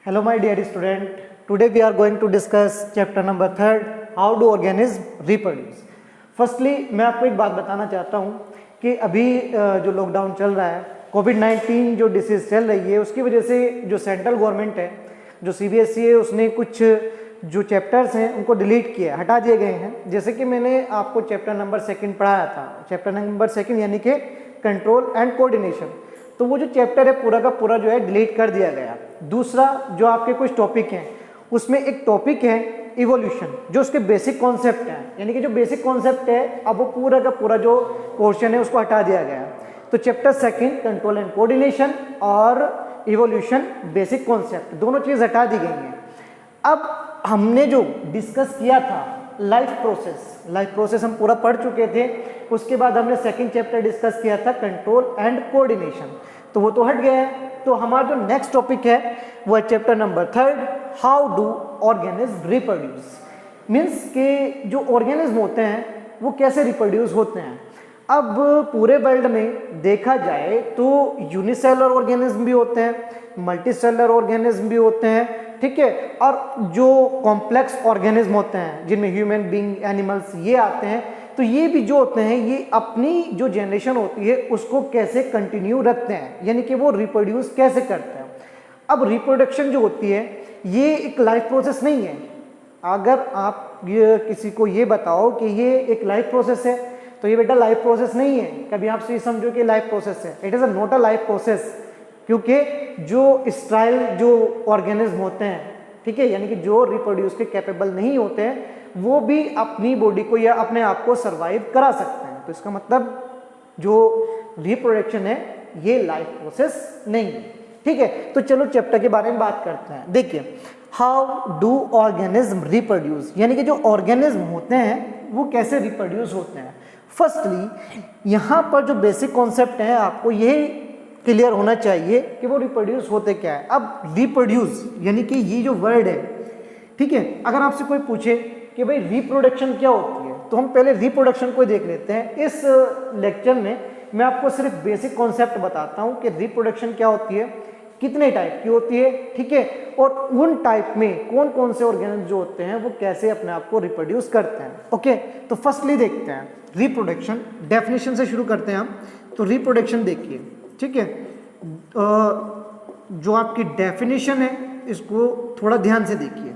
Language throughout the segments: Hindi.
Hello my dear student, today we are going to discuss chapter number 3rd, how do organism reproduce. Firstly मैं आपको एक बात बताना चाहता हूँ कि अभी जो लॉकडाउन चल रहा है, कोविड-19 जो डिसीज़ चल रही है, उसकी वजह से जो सेंट्रल गवर्नमेंट है, जो CBSE है, उसने कुछ जो चैप्टर्स हैं उनको डिलीट किया, हटा दिए गए हैं। जैसे कि मैंने आपको चैप्टर नंबर 2 पढ़ाया था, चैप्टर नंबर 2 यानी कि कंट्रोल एंड कोऑर्डिनेशन, तो वो जो चैप्टर है पूरा का पूरा जो है डिलीट कर दिया गया। दूसरा जो आपके कुछ टॉपिक हैं उसमें एक टॉपिक है इवोल्यूशन, जो उसके बेसिक कॉन्सेप्ट हैं, यानी कि जो बेसिक कॉन्सेप्ट है अब वो पूरा का पूरा जो पोर्शन है उसको हटा दिया गया। तो चैप्टर 2 कंट्रोल एंड कोऑर्डिनेशन और इवोल्यूशन बेसिक कॉन्सेप्ट दोनों चीज़ हटा दी गई हैं। अब हमने जो डिस्कस किया था लाइफ प्रोसेस हम पूरा पढ़ चुके थे। उसके बाद हमने 2nd चैप्टर डिस्कस किया था कंट्रोल एंड कोऑर्डिनेशन, तो वो तो हट गया है। तो हमारा जो नेक्स्ट टॉपिक है वो है chapter number 3, how do organism reproduce. Means के जो ऑर्गेनिज्म होते हैं वो कैसे रिप्रोड्यूस होते हैं। अब पूरे वर्ल्ड में देखा जाए तो यूनिसेलुलर ऑर्गेनिज्म भी होते हैं, मल्टीसेलुलर ऑर्गेनिज्म भी होते हैं, ठीक है, और जो कॉम्प्लेक्स ऑर्गेनिज्म होते हैं जिनमें ह्यूमन बीइंग, एनिमल्स ये आते हैं, तो ये भी जो होते हैं ये अपनी जो जनरेशन होती है उसको कैसे कंटिन्यू रखते हैं, यानी कि वो रिप्रोड्यूस कैसे करते हैं। अब रिप्रोडक्शन जो होती है ये एक लाइफ प्रोसेस नहीं है। अगर आप किसी को ये बताओ कि ये एक लाइफ प्रोसेस है तो ये बेटा लाइफ प्रोसेस नहीं है। कभी आप ये समझो कि लाइफ प्रोसेस है, it is a not a life process, क्योंकि जो स्ट्राइल जो ऑर्गेनिज्म होते हैं, ठीक है, यानी कि जो रिप्रोड्यूस के कैपेबल नहीं होते हैं वो भी अपनी बॉडी को या अपने आप को सरवाइव करा सकते हैं। तो इसका मतलब जो रिप्रोडक्शन है ये लाइफ प्रोसेस नहीं है, ठीक है। तो चलो चैप्टर के बारे में बात करते हैं। देखिए, हाउ डू ऑर्गेनिज्म रिप्रोड्यूस, यानी कि जो ऑर्गेनिज्म होते हैं वो कैसे रिप्रोड्यूस होते हैं। फर्स्टली यहाँ पर जो बेसिक कॉन्सेप्ट है आपको यही क्लियर होना चाहिए कि वो रिप्रोड्यूस होते क्या है। अब रिप्रोड्यूस यानी कि ये जो वर्ड है, ठीक है, अगर आपसे कोई पूछे कि भाई रिप्रोडक्शन क्या होती है तो हम पहले रिप्रोडक्शन को देख लेते हैं। इस लेक्चर में मैं आपको सिर्फ बेसिक कॉन्सेप्ट बताता हूँ कि रिप्रोडक्शन क्या होती है, कितने टाइप की होती है, ठीक है, और उन टाइप में कौन कौन से ऑर्गेनिज्म जो होते हैं वो कैसे अपने आप को रिप्रोड्यूस करते हैं। ओके, तो फर्स्टली देखते हैं रिप्रोडक्शन। डेफिनेशन से शुरू करते हैं हम। तो रिप्रोडक्शन देखिए, ठीक है, जो आपकी डेफिनेशन है इसको थोड़ा ध्यान से देखिए।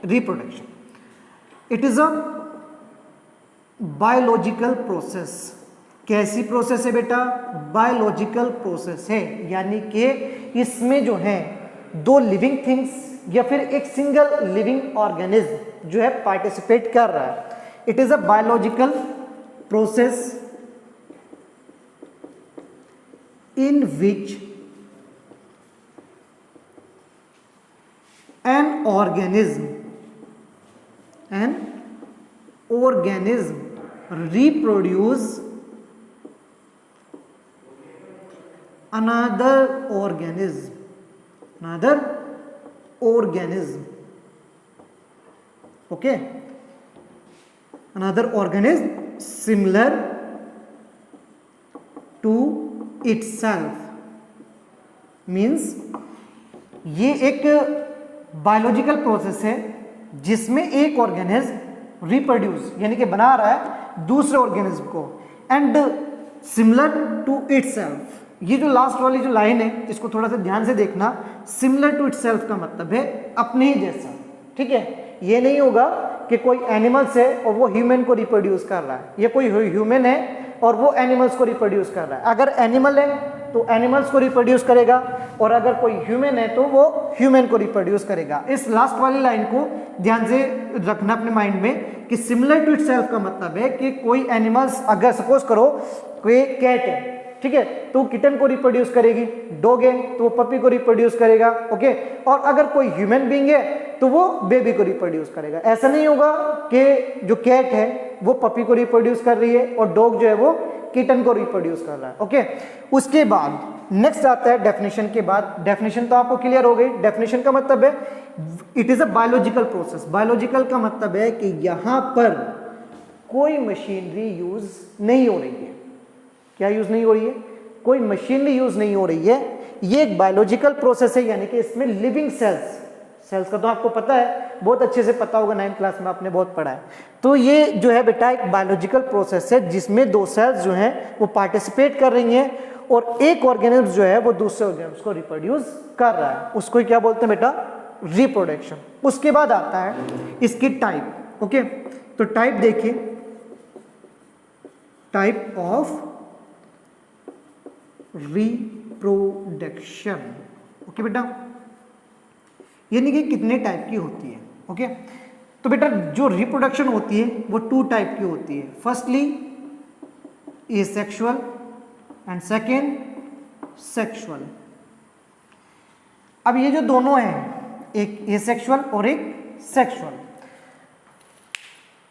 Reproduction, it is a biological process. कैसी प्रोसेस है बेटा? बायोलॉजिकल प्रोसेस है, यानी कि इसमें जो है दो लिविंग थिंग्स या फिर एक सिंगल लिविंग ऑर्गेनिज्म जो है पार्टिसिपेट कर रहा है। It is a biological process in which an organism reproduce another organism, okay, another organism similar to itself। Means ये एक बायोलॉजिकल प्रोसेस है जिसमें एक ऑर्गेनिज्म रिप्रोड्यूस यानी कि बना रहा है दूसरे ऑर्गेनिज्म को, एंड सिमिलर टू इटसेल्फ। ये जो लास्ट वाली जो लाइन है इसको थोड़ा सा ध्यान से देखना। सिमिलर टू इटसेल्फ का मतलब है अपने ही जैसा, ठीक है। ये नहीं होगा कि कोई एनिमल्स है और वो ह्यूमन को रिप्रोड्यूस कर रहा है, या कोई ह्यूमन है और वो एनिमल्स को रिप्रोड्यूस कर रहा है। अगर एनिमल है तो एनिमल्स को रिप्रोड्यूस करेगा, और अगर कोई ह्यूमन है तो वो ह्यूमन को रिप्रोड्यूस करेगा। इस लास्ट वाली लाइन को ध्यान से रखना अपने माइंड में कि सिमिलर टू इटसेल्फ का मतलब है कि कोई एनिमल्स, अगर सपोज करो कोई कैट है, ठीक है, तो किटन को रिप्रोड्यूस करेगी, डॉग है तो वो पपी को रिप्रोड्यूस करेगा, ओके, और अगर कोई ह्यूमन बीइंग है तो वो बेबी को रिप्रोड्यूस करेगा। ऐसा नहीं होगा कि जो कैट है वो पपी को रिप्रोड्यूस कर रही है और डॉग जो है वो किटन को रिप्रोड्यूस कर रहा है, ओके। उसके बाद नेक्स्ट आता है डेफिनेशन के बाद। डेफिनेशन तो आपको क्लियर हो गई। डेफिनेशन का मतलब है it is a biological process. Biological का मतलब है कि यहां पर कोई मशीनरी यूज नहीं हो रही है। क्या यूज नहीं हो रही है? कोई मशीनरी यूज नहीं हो रही है। ये एक बायोलॉजिकल प्रोसेस है, यानी कि इसमें लिविंग सेल्स का तो आपको पता है, बहुत अच्छे से पता होगा, 9th क्लास में आपने बहुत पढ़ा है। तो ये जो है बेटा एक बायोलॉजिकल प्रोसेस है जिसमें दो सेल्स जो हैं वो पार्टिसिपेट कर रही हैं और एक ऑर्गेनिज्म जो है वो दूसरे ऑर्गेनिज्म को रिप्रोड्यूस कर रहा है, उसको ही क्या बोलते हैं बेटा, रिप्रोडक्शन। उसके बाद आता है इसकी टाइप। ओके, तो टाइप देखिए, टाइप ऑफ रिप्रोडक्शन। ओके बेटा, यानी कि कितने टाइप की होती है। ओके, तो बेटा जो रिप्रोडक्शन होती है वो 2 टाइप की होती है। Firstly asexual and second sexual. अब ये जो दोनों हैं, एक एसेक्सुअल और एक सेक्सुअल।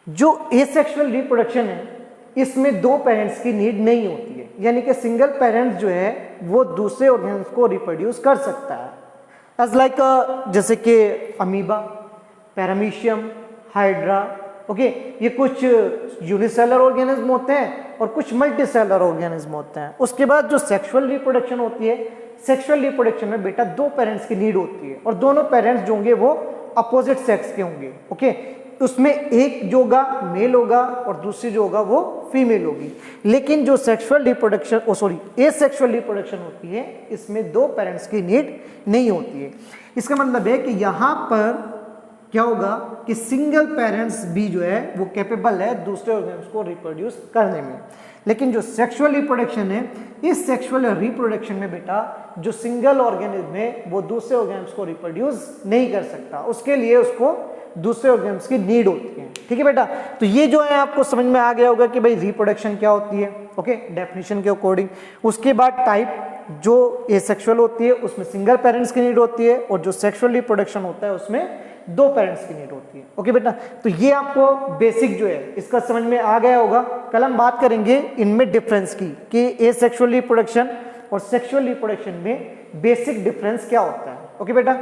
जो एसेक्सुअल रिप्रोडक्शन है इसमें 2 पेरेंट्स की नीड नहीं होती है, यानी कि सिंगल पेरेंट्स जो है वो दूसरे ऑर्गेनिज्म को रिप्रोड्यूस कर सकता है, एज लाइक जैसे कि अमीबा, पैरामीशियम, हाइड्रा। ओके, ये कुछ यूनिसेलर ऑर्गेनिज्म होते हैं और कुछ मल्टीसेलर ऑर्गेनिज्म होते हैं। उसके बाद जो सेक्सुअल रिप्रोडक्शन होती है, सेक्सुअल रिप्रोडक्शन में बेटा 2 पेरेंट्स की नीड होती है और दोनों पेरेंट्स जो होंगे वो अपोजिट सेक्स के होंगे। ओके, उसमें एक जो होगा मेल होगा और दूसरी जो होगा वो फीमेल होगी। लेकिन जो सेक्सुअल रिप्रोडक्शन एसेक्सुअल रिप्रोडक्शन होती है इसमें 2 पेरेंट्स की नीड नहीं होती है। इसका मतलब है कि यहाँ पर क्या होगा कि सिंगल पेरेंट्स भी जो है वो कैपेबल है दूसरे ऑर्गेनिज्म को रिप्रोड्यूस करने में। लेकिन जो सेक्सुअल रिप्रोडक्शन है, इस सेक्सुअल रिप्रोडक्शन में बेटा जो सिंगल ऑर्गेनिज्म है वो दूसरे ऑर्गेनिज्म को रिप्रोड्यूस नहीं कर सकता, उसके लिए उसको दूसरे ऑर्गेनिज्म की नीड होती है। ठीक है बेटा, तो ये जो है आपको समझ में आ गया होगा कि भाई रिप्रोडक्शन क्या होती है। ओके, डेफिनेशन के अकॉर्डिंग। उसके बाद टाइप, जो एसेक्सुअल होती है उसमें सिंगल पेरेंट्स की नीड होती है और जो सेक्सुअल रिप्रोडक्शन होता है उसमें 2 पेरेंट्स की नीड होती है। ओके बेटा, तो ये आपको बेसिक जो है इसका समझ में आ गया होगा। कल हम बात करेंगे इनमें डिफरेंस की कि एसेक्सुअल रिप्रोडक्शन और सेक्सुअल रिप्रोडक्शन में बेसिक डिफरेंस क्या होता है। ओके बेटा।